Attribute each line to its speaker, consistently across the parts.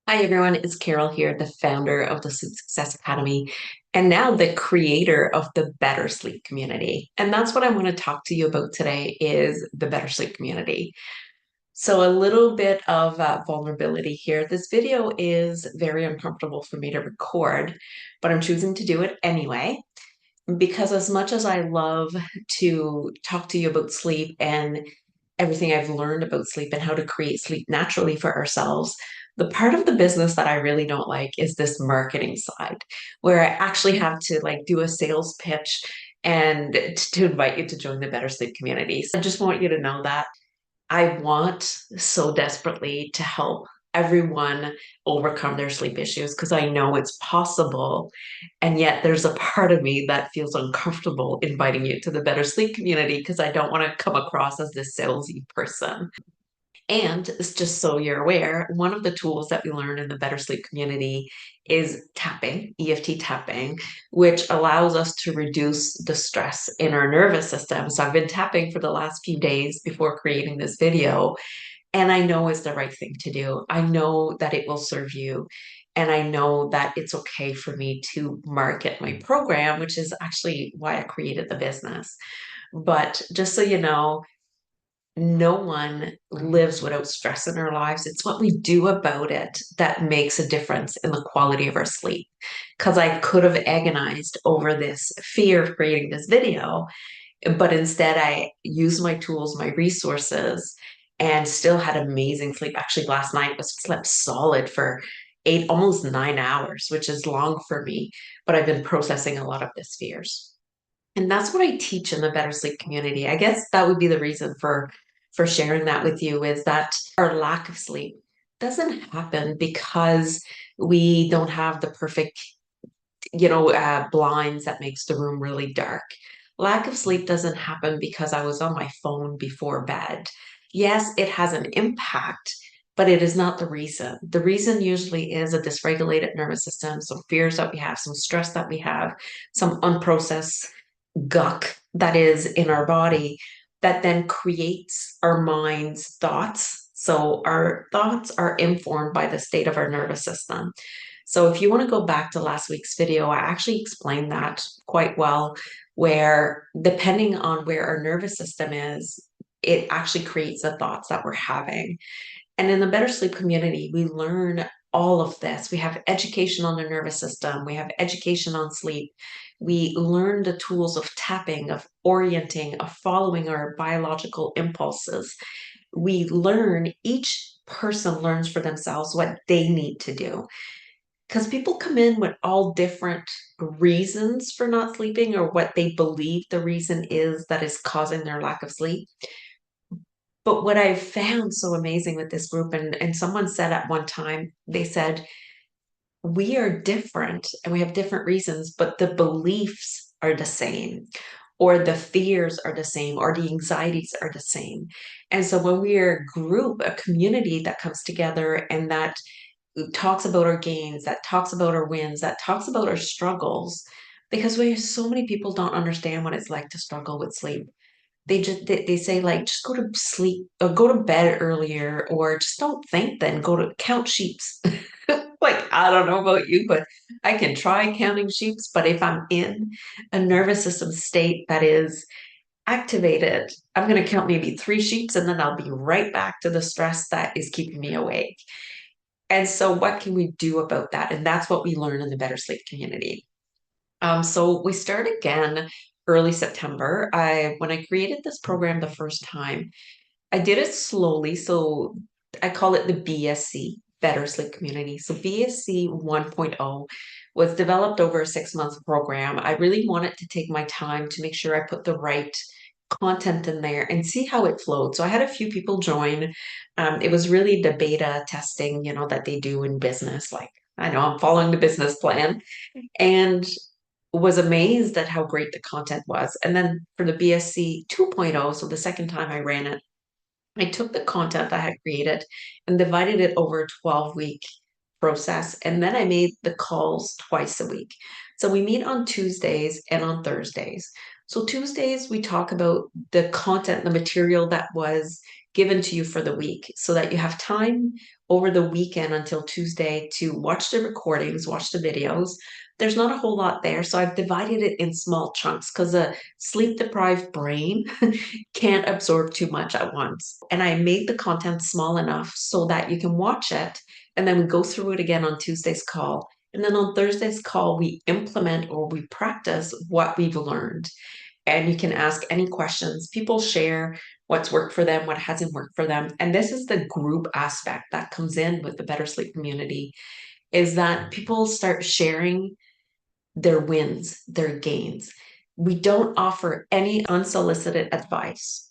Speaker 1: Hi everyone, it's Carol here, the founder of the Sleep Success Academy, and now the creator of the Better Sleep community. And that's what I want to talk to you about today is the Better Sleep community. So a little bit of vulnerability here. This video is very uncomfortable for me to record, but I'm choosing to do it anyway, because as much as I love to talk to you about sleep and everything I've learned about sleep and how to create sleep naturally for ourselves, the part of the business that I really don't like is this marketing side, where I actually have to like do a sales pitch and to invite you to join the Better Sleep community. So I just want you to know that I want so desperately to help everyone overcome their sleep issues because I know it's possible. And yet there's a part of me that feels uncomfortable inviting you to the Better Sleep community because I don't want to come across as this salesy person. And it's just so you're aware, one of the tools that we learn in the Better Sleep community is tapping, EFT tapping, which allows us to reduce the stress in our nervous system. So I've been tapping for the last few days before creating this video, and I know it's the right thing to do. I know that it will serve you. And I know that it's okay for me to market my program, which is actually why I created the business. But just so you know, no one lives without stress in their lives. It's what we do about it that makes a difference in the quality of our sleep. Because I could have agonized over this fear of creating this video, but instead I used my tools, my resources, and still had amazing sleep. Actually, last night was slept solid for 8, almost 9 hours, which is long for me, but I've been processing a lot of this fears. And that's what I teach in the Better Sleep community. I guess that would be the reason for sharing that with you is that our lack of sleep doesn't happen because we don't have the perfect, blinds that makes the room really dark. Lack of sleep doesn't happen because I was on my phone before bed. Yes, it has an impact, but it is not the reason. The reason usually is a dysregulated nervous system, some fears that we have, some stress that we have, some unprocessed guck that is in our body that then creates our mind's thoughts. So our thoughts are informed by the state of our nervous system. So if you want to go back to last week's video, I actually explained that quite well, where depending on where our nervous system is, it actually creates the thoughts that we're having. And in the Better Sleep community, we learn all of this. We have education on the nervous system, we have education on sleep. We learn the tools of tapping, of orienting, of following our biological impulses. We learn, each person learns for themselves what they need to do. Because people come in with all different reasons for not sleeping or what they believe the reason is that is causing their lack of sleep. But what I found so amazing with this group, and someone said at one time, they said, we are different and we have different reasons, but the beliefs are the same, or the fears are the same, or the anxieties are the same. And so when we are a group, a community that comes together and that talks about our gains, that talks about our wins, that talks about our struggles, because we so many people don't understand what it's like to struggle with sleep. They say like just go to sleep or go to bed earlier or just don't think, then go to count sheeps. Like I don't know about you, but I can try counting sheeps, but if I'm in a nervous system state that is activated, I'm going to count maybe 3 sheeps and then I'll be right back to the stress that is keeping me awake. And so what can we do about that? And that's what we learn in the Better Sleep community. So we start again early September. When I created this program the first time, I did it slowly. So I call it the BSC, Better Sleep Community. So BSC 1.0 was developed over a 6-month program. I really wanted to take my time to make sure I put the right content in there and see how it flowed. So I had a few people join. It was really the beta testing, that they do in business. Like I know I'm following the business plan. And was amazed at how great the content was. And then for the BSC 2.0, so the second time I ran it, I took the content I had created and divided it over a 12-week process. And then I made the calls twice a week. So we meet on Tuesdays and on Thursdays. So Tuesdays, we talk about the content, the material that was given to you for the week so that you have time over the weekend until Tuesday to watch the recordings, watch the videos. There's not a whole lot there. So I've divided it in small chunks because a sleep deprived brain can't absorb too much at once. And I made the content small enough so that you can watch it and then we go through it again on Tuesday's call. And then on Thursday's call, we implement or we practice what we've learned. And you can ask any questions. People share what's worked for them, what hasn't worked for them. And this is the group aspect that comes in with the Better Sleep community, is that people start sharing their wins, their gains. We don't offer any unsolicited advice.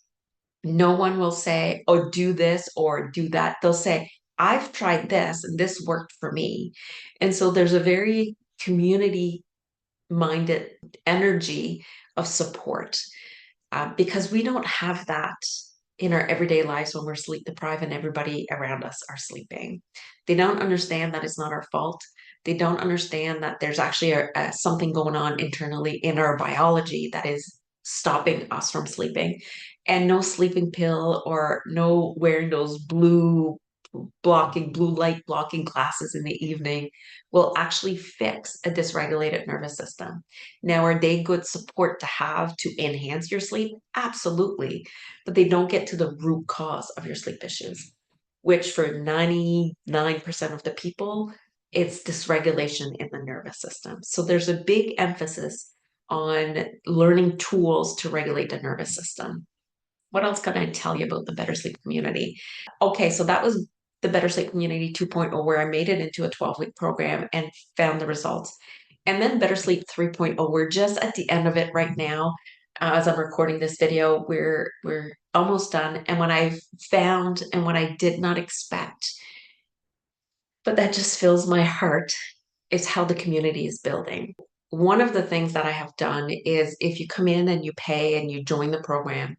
Speaker 1: No one will say, oh, do this or do that. They'll say, I've tried this and this worked for me. And so there's a very community minded energy of support because we don't have that in our everyday lives when we're sleep deprived and everybody around us are sleeping. They don't understand that it's not our fault. They don't understand that there's actually something going on internally in our biology that is stopping us from sleeping. And no sleeping pill or no wearing those blue light blocking glasses in the evening will actually fix a dysregulated nervous system. Now, are they good support to have to enhance your sleep? Absolutely. But they don't get to the root cause of your sleep issues, which for 99% of the people, it's dysregulation in the nervous system. So there's a big emphasis on learning tools to regulate the nervous system. What else can I tell you about the Better Sleep community? Okay, so that was the Better Sleep Community 2.0, where I made it into a 12-week program and found the results. And then Better Sleep 3.0, we're just at the end of it right now. As I'm recording this video, we're almost done. And what I found and what I did not expect, but that just fills my heart, is how the community is building. One of the things that I have done is if you come in and you pay and you join the program,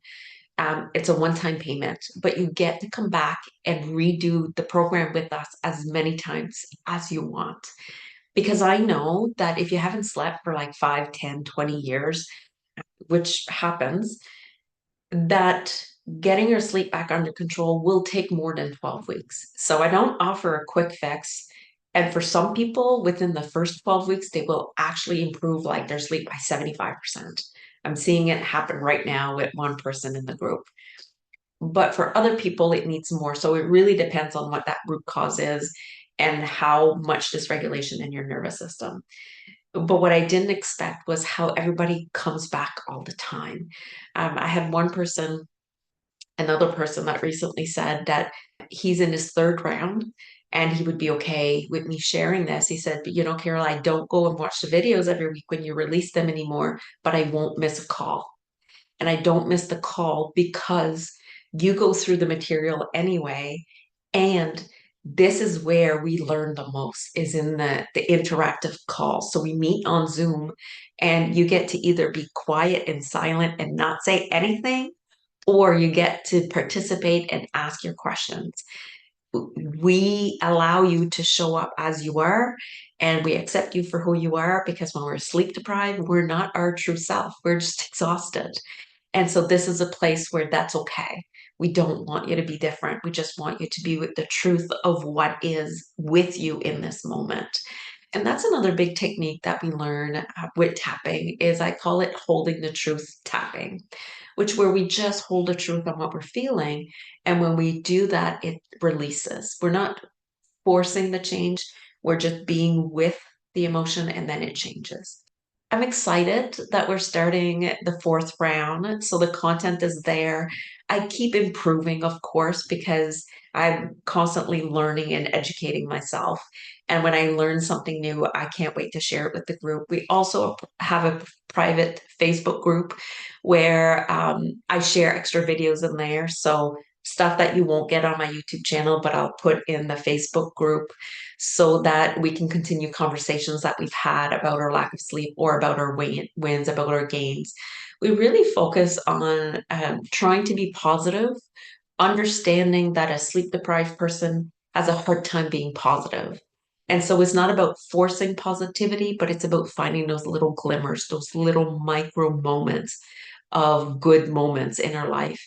Speaker 1: it's a one-time payment, but you get to come back and redo the program with us as many times as you want. Because I know that if you haven't slept for like 5, 10, 20 years, which happens, that getting your sleep back under control will take more than 12 weeks. So I don't offer a quick fix. And for some people, within the first 12 weeks, they will actually improve like their sleep by 75%. I'm seeing it happen right now with one person in the group. But for other people, it needs more. So it really depends on what that root cause is and how much dysregulation in your nervous system. But what I didn't expect was how everybody comes back all the time. I had another person that recently said that he's in his third round and he would be okay with me sharing this. He said, but Carol, I don't go and watch the videos every week when you release them anymore, but I won't miss a call. And I don't miss the call because you go through the material anyway. And this is where we learn the most, is in the interactive call. So we meet on Zoom and you get to either be quiet and silent and not say anything, or you get to participate and ask your questions. We allow you to show up as you are, and we accept you for who you are, because when we're sleep deprived, we're not our true self. We're just exhausted. And so this is a place where that's okay. We don't want you to be different. We just want you to be with the truth of what is with you in this moment. And that's another big technique that we learn with tapping, is I call it holding the truth tapping, which where we just hold the truth on what we're feeling. And when we do that, it releases. We're not forcing the change. We're just being with the emotion and then it changes. I'm excited that we're starting the fourth round. So the content is there. I keep improving, of course, because I'm constantly learning and educating myself. And when I learn something new, I can't wait to share it with the group. We also have a private Facebook group where I share extra videos in there. So stuff that you won't get on my YouTube channel, but I'll put in the Facebook group so that we can continue conversations that we've had about our lack of sleep or about our wins, about our gains. We really focus on trying to be positive, understanding that a sleep deprived person has a hard time being positive. And so it's not about forcing positivity, but it's about finding those little glimmers, those little micro moments of good moments in our life.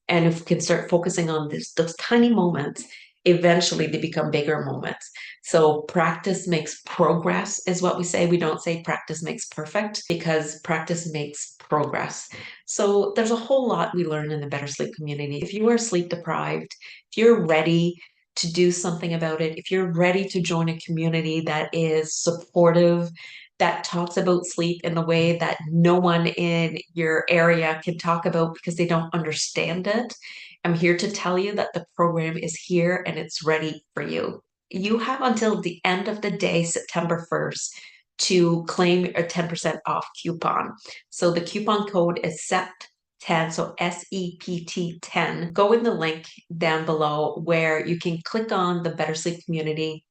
Speaker 1: And if we can start focusing on those tiny moments, eventually they become bigger moments. So practice makes progress is what we say. We don't say practice makes perfect because practice makes progress. So there's a whole lot we learn in the Better Sleep community. If you are sleep deprived, if you're ready to do something about it, if you're ready to join a community that is supportive, that talks about sleep in a way that no one in your area can talk about because they don't understand it, I'm here to tell you that the program is here and it's ready for you. You have until the end of the day, September 1st, to claim a 10% off coupon. So the coupon code is SEPT10, so SEPT10. Go in the link down below where you can click on the Better Sleep Community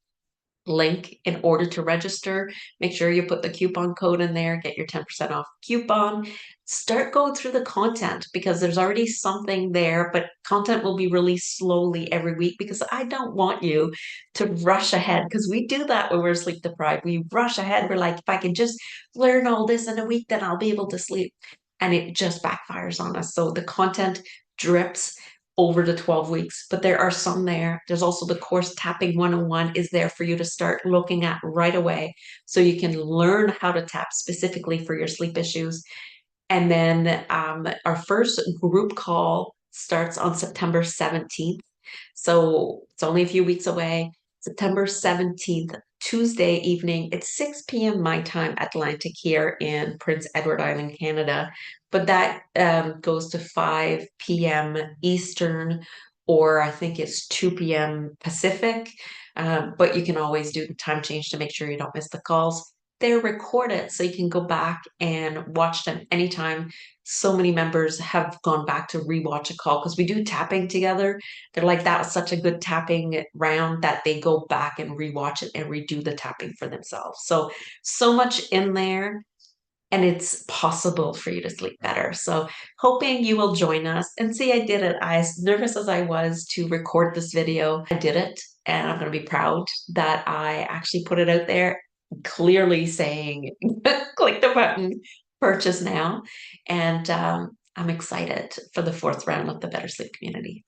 Speaker 1: link in order to register. Make sure you put the coupon code in there, get your 10% off coupon. Start going through the content because there's already something there, but content will be released slowly every week because I don't want you to rush ahead because we do that when we're sleep deprived. We rush ahead. We're like, if I can just learn all this in a week, then I'll be able to sleep. And it just backfires on us. So the content drips over the 12 weeks, but there are some there. There's also the course Tapping 101 is there for you to start looking at right away so you can learn how to tap specifically for your sleep issues. And then our first group call starts on September 17th. So it's only a few weeks away. September 17th, Tuesday evening. It's 6 p.m. my time, Atlantic, here in Prince Edward Island, Canada. But that goes to 5 p.m. Eastern, or I think it's 2 p.m. Pacific. But you can always do the time change to make sure you don't miss the calls. They're recorded, so you can go back and watch them anytime. So many members have gone back to rewatch a call because we do tapping together. They're like, that was such a good tapping round that they go back and rewatch it and redo the tapping for themselves. So, so much in there, and it's possible for you to sleep better. So, hoping you will join us and see, I did it. As nervous as I was to record this video, I did it, and I'm going to be proud that I actually put it out there, clearly saying, click the button, purchase now. And I'm excited for the fourth round of the Better Sleep community.